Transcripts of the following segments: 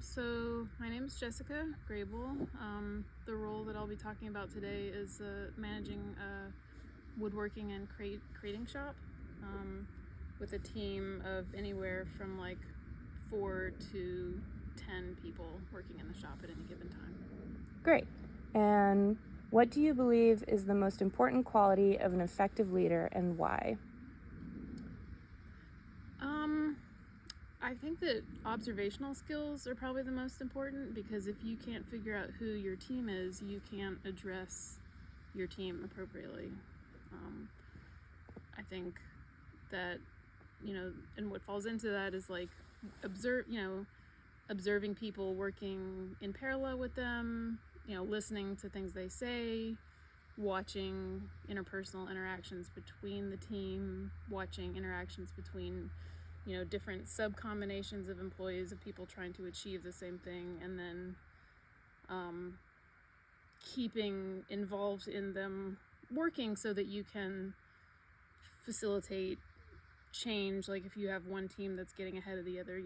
So my name is Jessica Grable. The role that I'll be talking about today is managing a woodworking and crating shop with a team of anywhere from like 4 to 10 people working in the shop at any given time. Great. And what do you believe is the most important quality of an effective leader and why? I think that observational skills are probably the most important, because if you can't figure out who your team is, you can't address your team appropriately. I think that, and what falls into that is like observing people working in parallel with them, listening to things they say, watching interpersonal interactions between the team, watching interactions between different sub-combinations of employees, of people trying to achieve the same thing, and then keeping involved in them working so that you can facilitate change. Like if you have one team that's getting ahead of the other,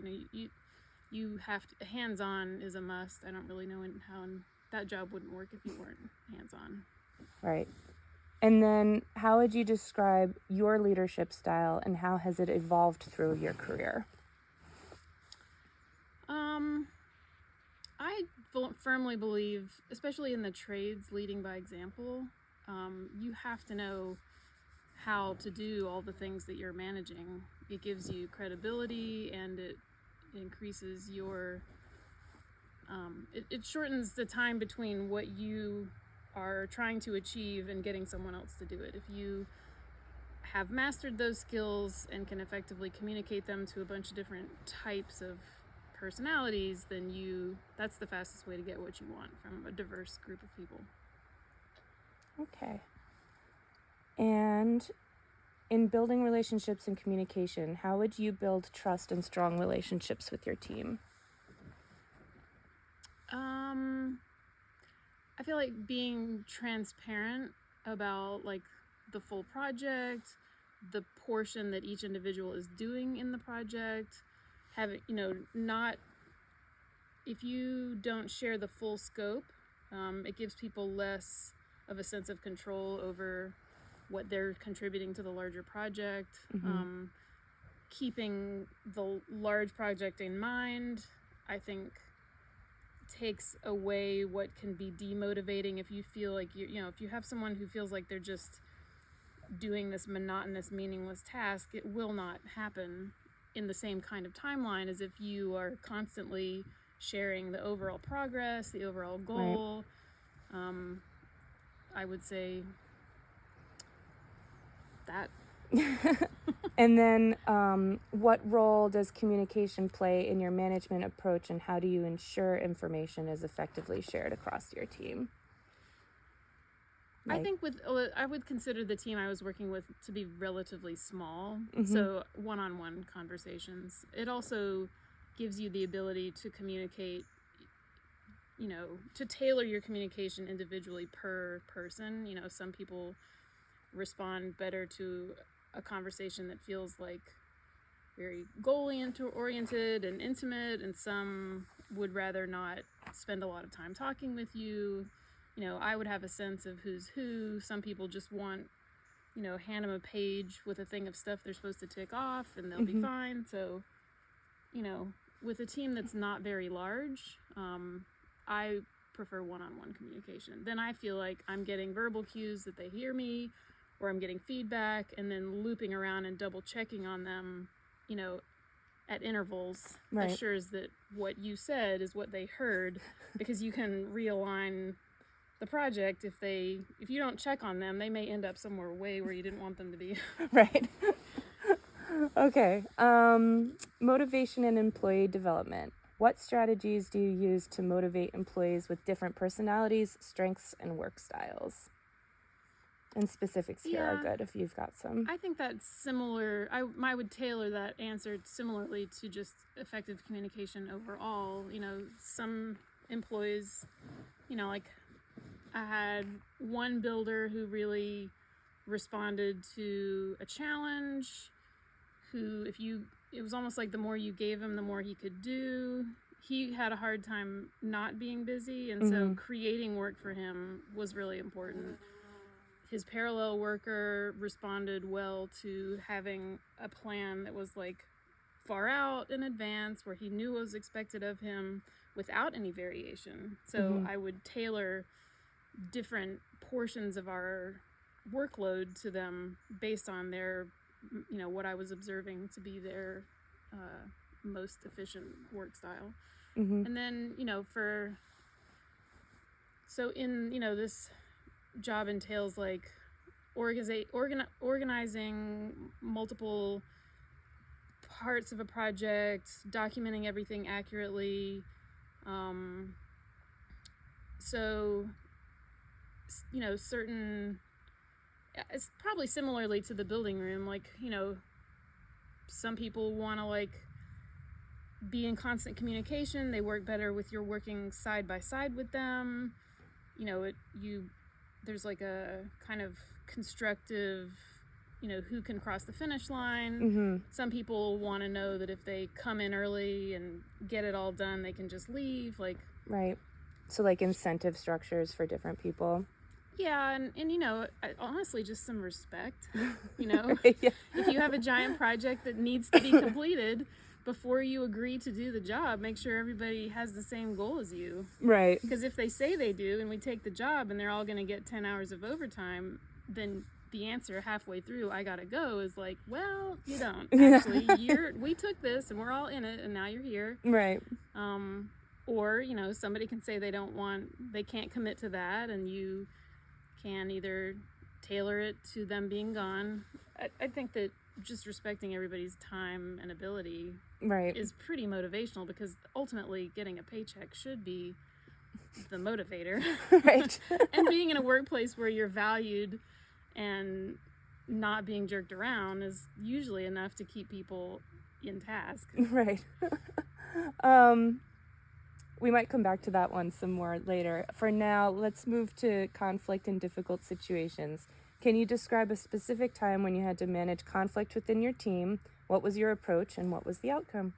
you have to, hands-on is a must. I don't really know how that job wouldn't work if you weren't hands-on. Right. And then how would you describe your leadership style and how has it evolved through your career? I firmly believe, especially in the trades, leading by example. You have to know how to do all the things that you're managing. It gives you credibility, and it increases your it shortens the time between what you are trying to achieve and getting someone else to do it. If you have mastered those skills and can effectively communicate them to a bunch of different types of personalities, then that's the fastest way to get what you want from a diverse group of people. Okay. And in building relationships and communication, how would you build trust and strong relationships with your team? I feel like being transparent about like the full project, the portion that each individual is doing in the project, having, not, if you don't share the full scope, it gives people less of a sense of control over what they're contributing to the larger project. Mm-hmm. Keeping the large project in mind, I think, takes away what can be demotivating. If you feel like if you have someone who feels like they're just doing this monotonous, meaningless task, it will not happen in the same kind of timeline as if you are constantly sharing the overall progress, the overall goal. Right. I would say that. And then what role does communication play in your management approach, and how do you ensure information is effectively shared across your team? I think I would consider the team I was working with to be relatively small. Mm-hmm. So one-on-one conversations. It also gives you the ability to communicate, to tailor your communication individually per person. Some people respond better to a conversation that feels like very goal-oriented and intimate, and some would rather not spend a lot of time talking with you. I would have a sense of who's who. Some people just want, hand them a page with a thing of stuff they're supposed to tick off and they'll Mm-hmm. be fine. So, with a team that's not very large, I prefer one-on-one communication. Then I feel like I'm getting verbal cues that they hear me, or I'm getting feedback, and then looping around and double checking on them, at intervals. Right. Assures that what you said is what they heard, because you can realign the project. If you don't check on them, they may end up somewhere way where you didn't want them to be. Right. Okay. Motivation and employee development. What strategies do you use to motivate employees with different personalities, strengths, and work styles? And specifics here are good if you've got some. I think that's similar. I would tailor that answer similarly to just effective communication overall. Some employees, like I had one builder who really responded to a challenge, who it was almost like the more you gave him, the more he could do. he had a hard time not being busy, and so creating work for him was really important. His parallel worker responded well to having a plan that was like far out in advance, where he knew what was expected of him without any variation. So I would tailor different portions of our workload to them based on their, what I was observing to be their most efficient work style. And then, this job entails like organizing multiple parts of a project, documenting everything accurately. Certain, it's probably similarly to the building room, like, some people want to like be in constant communication. They work better with you're working side by side with them. There's like a kind of constructive, who can cross the finish line. Some people want to know that if they come in early and get it all done, they can just leave. Like, right. So like incentive structures for different people. Yeah, and honestly, just some respect. Yeah. If you have a giant project that needs to be completed, before you agree to do the job, make sure everybody has the same goal as you. Right. Because if they say they do and we take the job and they're all going to get 10 hours of overtime, then the answer halfway through, I gotta go, is like, well, you don't. Actually, we took this and we're all in it and now you're here. Right. Or, somebody can say they can't commit to that, and you can either tailor it to them being gone. I think that just respecting everybody's time and ability is pretty motivational, because ultimately getting a paycheck should be the motivator. Right. And being in a workplace where you're valued and not being jerked around is usually enough to keep people in task. Right. We might come back to that one some more later. For now, let's move to conflict and difficult situations. Can you describe a specific time when you had to manage conflict within your team? What was your approach and what was the outcome?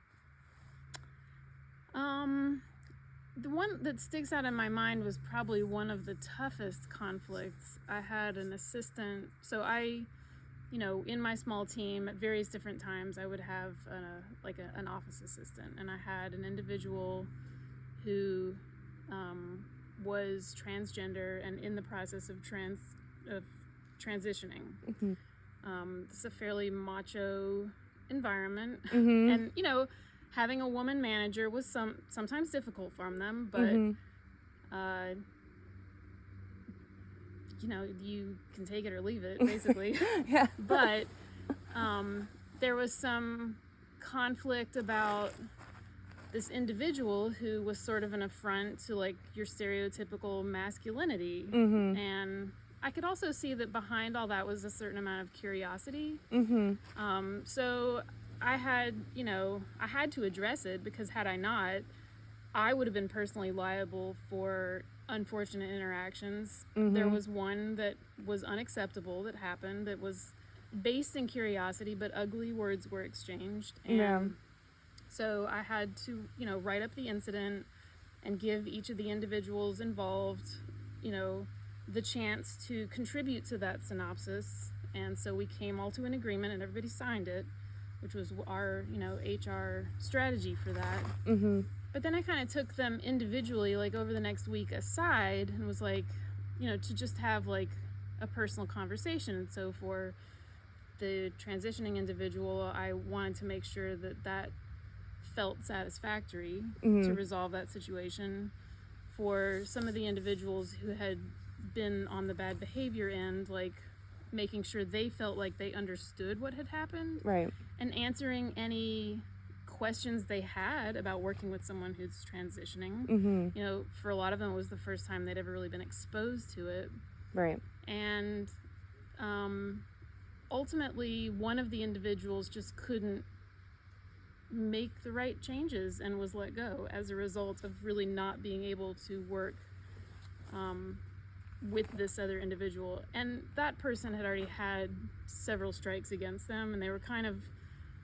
The one that sticks out in my mind was probably one of the toughest conflicts. I had an assistant, so in my small team at various different times, I would have an office assistant, and I had an individual who was transgender and in the process of transitioning. It's a fairly macho environment, and having a woman manager was sometimes difficult from them, but you can take it or leave it, basically. Yeah. But there was some conflict about this individual who was sort of an affront to like your stereotypical masculinity. And I could also see that behind all that was a certain amount of curiosity. So I had to address it, because had I not, I would have been personally liable for unfortunate interactions. There was one that was unacceptable that happened, that was based in curiosity, but ugly words were exchanged. And so I had to, write up the incident and give each of the individuals involved, the chance to contribute to that synopsis. And so we came all to an agreement and everybody signed it, which was our, HR strategy for that. But then I kind of took them individually, like over the next week aside, and was like, to just have like a personal conversation. And so for the transitioning individual, I wanted to make sure that felt satisfactory to resolve that situation. For some of the individuals who had been on the bad behavior end, like making sure they felt like they understood what had happened, and answering any questions they had about working with someone who's transitioning. For a lot of them, it was the first time they'd ever really been exposed to it. And ultimately, one of the individuals just couldn't make the right changes and was let go as a result of really not being able to work with this other individual. And that person had already had several strikes against them, and they were kind of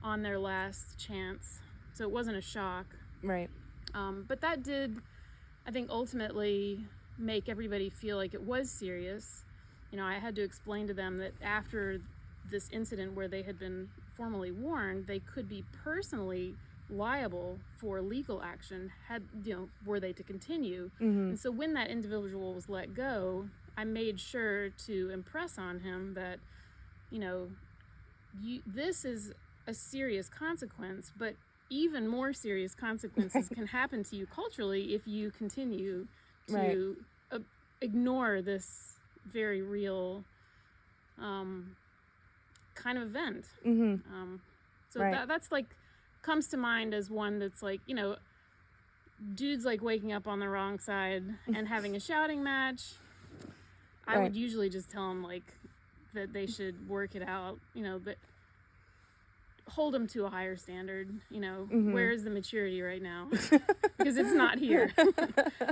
on their last chance. So it wasn't a shock. But that did, I think, ultimately make everybody feel like it was serious. I had to explain to them that after this incident where they had been formally warned, they could be personally liable for legal action were they to continue. And so when that individual was let go, I made sure to impress on him that, this is a serious consequence, but even more serious consequences can happen to you culturally if you continue to ignore this very real kind of event. That's like comes to mind as one that's like, dudes like waking up on the wrong side and having a shouting match. I would usually just tell them like that they should work it out, but hold them to a higher standard. Where is the maturity right now? Because it's not here.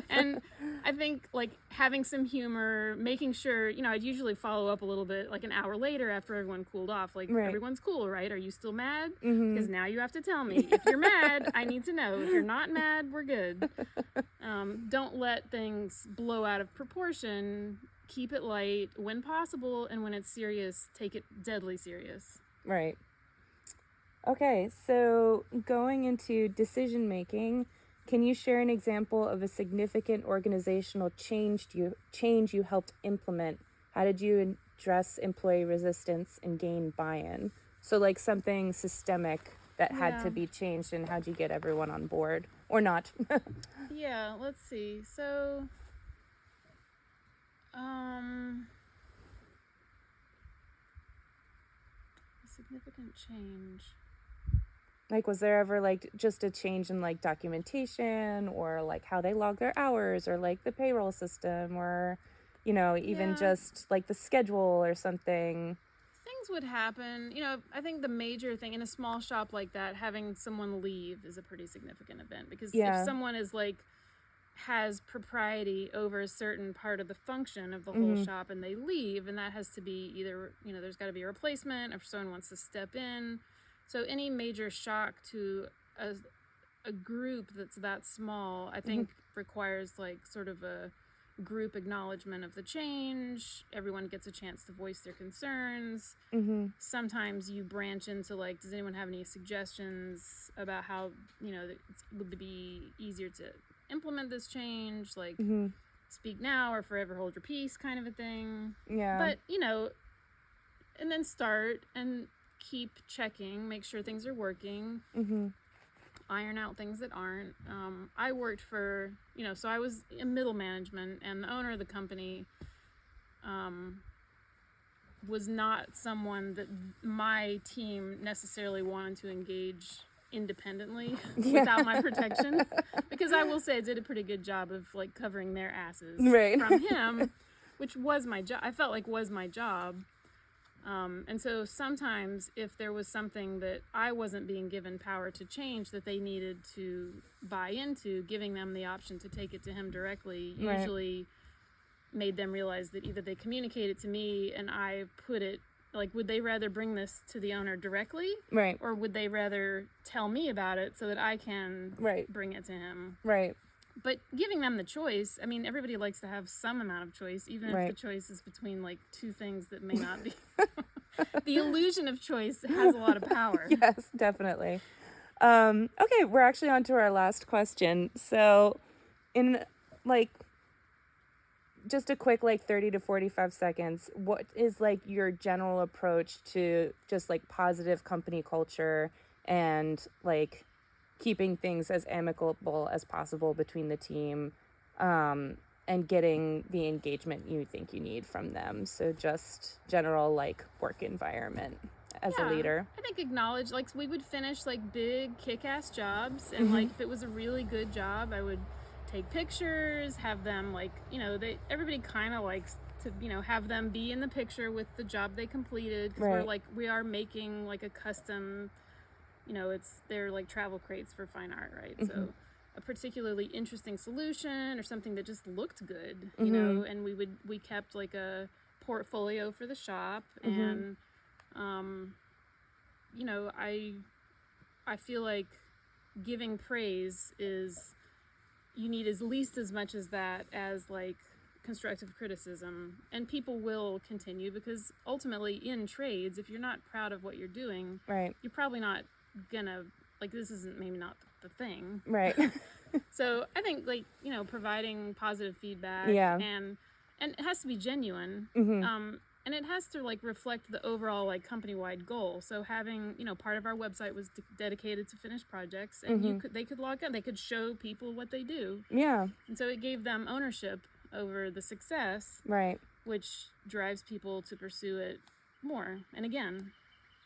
And I think like having some humor, making sure, I'd usually follow up a little bit like an hour later after everyone cooled off, like everyone's cool, right? Are you still mad? Because now you have to tell me. If you're mad, I need to know. If you're not mad, we're good. Don't let things blow out of proportion. Keep it light when possible, and when it's serious, take it deadly serious. Right. Okay, so going into decision making, can you share an example of a significant organizational change you helped implement? How did you address employee resistance and gain buy-in? So like something systemic that had to be changed, and how'd you get everyone on board or not? Yeah, let's see. So significant change. Like, was there ever like just a change in like documentation, or like how they log their hours, or like the payroll system, or even just like the schedule or something? Things would happen. I think the major thing in a small shop like that, having someone leave is a pretty significant event, because if someone is like has propriety over a certain part of the function of the whole shop and they leave, and that has to be either, there's got to be a replacement, or if someone wants to step in. So any major shock to a group that's that small, I think requires like sort of a group acknowledgement of the change. Everyone gets a chance to voice their concerns. Sometimes you branch into like, does anyone have any suggestions about how, it would be easier to implement this change, like speak now or forever hold your peace kind of a thing. But and then start and keep checking, make sure things are working, iron out things that aren't. I worked for, so I was in middle management, and the owner of the company was not someone that my team necessarily wanted to engage independently without my protection, because I will say I did a pretty good job of like covering their asses from him, which was my job. I felt like was my job. And so sometimes if there was something that I wasn't being given power to change that they needed to buy into, giving them the option to take it to him directly usually made them realize that either they communicate it to me and I put it, like, would they rather bring this to the owner directly? Or would they rather tell me about it so that I can bring it to him? But giving them the choice, I mean, everybody likes to have some amount of choice, even if the choice is between like two things that may not be. The illusion of choice has a lot of power. Yes, definitely. Okay, we're actually on to our last question. So in like just a quick like 30 to 45 seconds, what is like your general approach to just like positive company culture and like keeping things as amicable as possible between the team, and getting the engagement you think you need from them? So just general like work environment as a leader. I think acknowledge, like, we would finish like big kick-ass jobs, and like if it was a really good job, I would take pictures, have them like, everybody kind of likes to, have them be in the picture with the job they completed, because we are making like a custom, they're like travel crates for fine art, right? So a particularly interesting solution or something that just looked good, and we kept like a portfolio for the shop, and I feel like giving praise is you need as least as much as that as like constructive criticism, and people will continue, because ultimately in trades, if you're not proud of what you're doing, Right. you're probably not gonna, like, this isn't maybe not the thing. Right. So I think, like, you know, providing positive feedback, Yeah. and it has to be genuine. Mm-hmm. And it has to like reflect the overall like company-wide goal. So having, you know, part of our website was dedicated to finished projects, and they could log in, they could show people what they do. Yeah. And so it gave them ownership over the success, Right. which drives people to pursue it more and again.